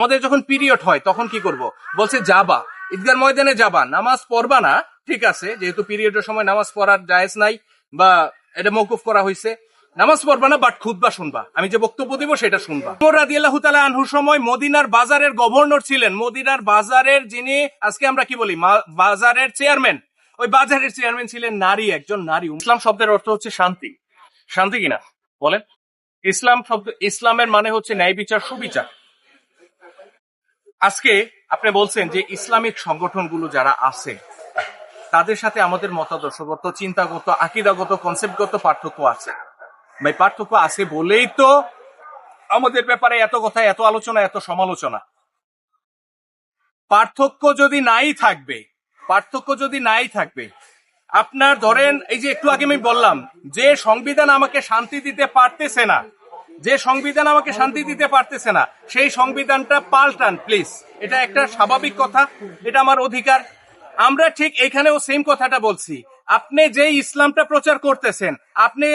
আমাদের যখন পিরিয়ড হয় তখন কি করব? বলছে যাবা, ঈদগার ময়দানে যাবা, নামাজ পড়বা না, ঠিক আছে, যেহেতু পিরিয়ডের সময় নামাজ পড়ার জায়েজ নাই বা এটা মওকুফ করা হয়েছে, নামাজ পড়বা না, বাট খুতবা শুনবা, আমি যে বক্তব্য দিব সেটা শুনবা। ওমর রাদিয়াল্লাহু তাআলা আনহুর সময় মদিনার বাজারের গভর্নর ছিলেন, মদিনার বাজারের যিনি আজকে আমরা কি বলি বাজারের চেয়ারম্যান, ওই বাজারের চেয়ারম্যান ছিলেন নারী, একজন নারী। ইসলাম শব্দের অর্থ হচ্ছে শান্তি। শান্তি কিনা বলেন? ইসলামের মানে হচ্ছে ন্যায় বিচার, সুবিচার। আজকে আপনি বলছেন যে ইসলামিক সংগঠনগুলো যারা আছে তাদের সাথে আমাদের মতাদর্শগত, চিন্তাগত, আকীদাগত, কনসেপ্টগত পার্থক্য আছে। ভাই পার্থক্য আছে বলেই তো আমাদের ব্যাপারে এত কথা, এত আলোচনা, এত সমালোচনা। পার্থক্য যদি নাই থাকবে, আপনার ধরেন এই যে একটু আগে আমি বললাম যে সংবিধান আমাকে শান্তি দিতে পারতেছে না, সেই সংবিধানটা পাল্টান প্লিজ। এটা একটা স্বাভাবিক কথা, এটা আমার অধিকার। আমরা ঠিক এখানেও সেম কথাটা বলছি। আপনি যে ইসলামটা প্রচার করতেছেন, আপনি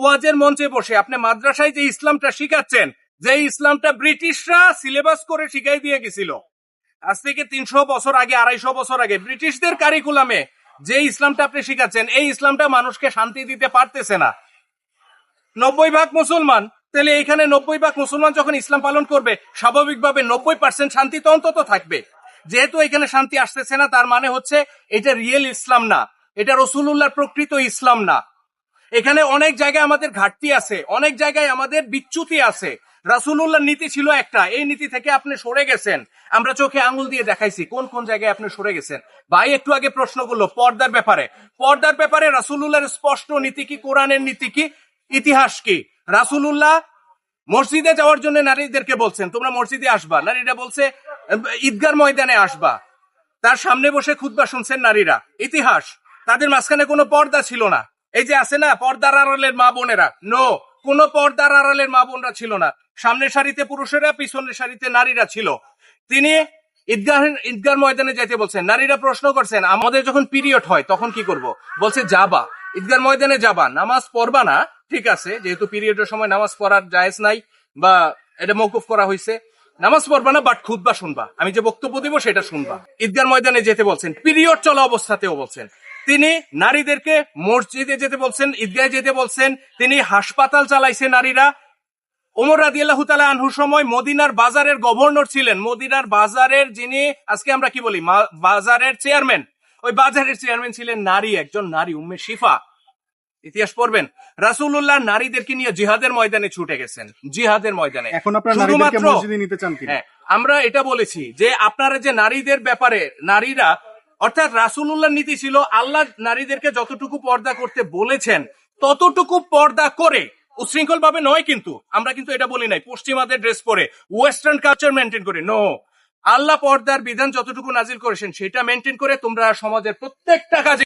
ওয়াজের মঞ্চে বসে, আপনি মাদ্রাসায় যে ইসলামটা শিখাচ্ছেন, যে ইসলামটা ব্রিটিশরা সিলেবাস করে শিখাই দিয়ে গেছিল আজ থেকে 300 বছর আগে, 250 বছর আগে, ব্রিটিশদের কারিকুলামে যে ইসলামটা আপনি শিখাচ্ছেন, এই ইসলামটা মানুষকে শান্তি দিতে পারতেছে না। 90% মুসলমান, তাহলে এখানে 90% মুসলমান যখন ইসলাম পালন করবে, স্বাভাবিকভাবে 90% শান্তি তো অন্তত থাকবে। যেহেতু এখানে শান্তি আসতেছে না, তার মানে হচ্ছে এটা রিয়েল ইসলাম না, এটা রাসূলুল্লাহর প্রকৃত ইসলাম না। এখানে অনেক জায়গায় আমাদের ঘাটতি আছে, অনেক জায়গায় আমাদের বিচ্যুতি আছে। রাসূলুল্লাহর নীতি ছিল একটা, এই নীতি থেকে আপনি সরে গেছেন। আমরা চোখে আঙুল দিয়ে দেখাইছি কোন কোন জায়গায় আপনি সরে গেছেন। ভাই একটু আগে প্রশ্ন করলো পর্দার ব্যাপারে রাসূলুল্লাহর স্পষ্ট নীতি কি, কোরআনের নীতি কি, ইতিহাস কি? রাসূলুল্লাহ মসজিদে যাওয়ার জন্য নারীদেরকে বলছেন তোমরা মসজিদে আসবা, নারীরা বলছে ঈদগার ময়দানে আসবা। তার সামনে বসে খুতবা শুনছেন নারীরা। ইতিহাস, তাদের মাঝখানে কোনো পর্দা ছিল না। এই যে আছে না পর্দার আড়ালের মা বোনেরা, নো, কোনো পর্দার আড়ালের মা বোনরা ছিল না। সামনের সারিতে পুরুষেরা, পিছনের সারিতে নারীরা ছিল। তিনি ঈদগার ময়দানে যেতে বলছেন, নারীরা প্রশ্ন করছেন আমাদের যখন পিরিয়ড হয় তখন কি করব? বলছে যাবা, ঈদগার ময়দানে যাবা, নামাজ পড়বা না, ঠিক আছে, যেহেতু পিরিয়ডের সময় নামাজ পড়ার জায়েজ নাই বা এটা মওকুফ করা হয়েছে, নামাজ পড়বা না, বাট খুতবা শুনবা, আমি যে বক্তব্য দিব সেটা শুনবা। ঈদগার ময়দানে যেতে বলছেন, পিরিয়ড চলা অবস্থাতেও বলছেন। তিনি নারীদেরকে মসজিদে যেতে বলছেন, ঈদগাহে যেতে বলছেন। তিনি হাসপাতাল চালাইছে নারীরা। ওমর রাদিয়াল্লাহু তাআলা আনহুর সময় মদিনার বাজারের গভর্নর ছিলেন, মদিনার বাজারের যিনি আজকে আমরা কি বলি বাজারের চেয়ারম্যান, ওই বাজারের চেয়ারম্যান ছিলেন নারী, একজন নারী, উম্মে শিফা। ইতিহাস পড়বেন, রাসূলুল্লাহ নারীদেরকে নিয়ে জিহাদের ময়দানে ছুটে গেছেন, জিহাদের ময়দানে। এখন আপনারা নারীদেরকে মসজিদে নিতে চান কি? হ্যাঁ, আমরা এটা বলেছি যে আপনারা যে নারীদের ব্যাপারে, নারীরা অর্থাৎ রাসূলুল্লাহর নীতি ছিল আল্লাহ নারীদেরকে যতটুকু পর্দা করতে বলেছেন ততটুকু পর্দা করে, উশৃঙ্খল ভাবে নয়, কিন্তু আমরা কিন্তু এটা বলি নাই পশ্চিমাদের ড্রেস পরে, ওয়েস্টার্ন কালচার মেনটেন করে, নো। আল্লাহ পর্দার বিধান যতটুকু নাজিল করেছেন সেটা মেনটেন করে তোমরা সমাজের প্রত্যেকটা কাজে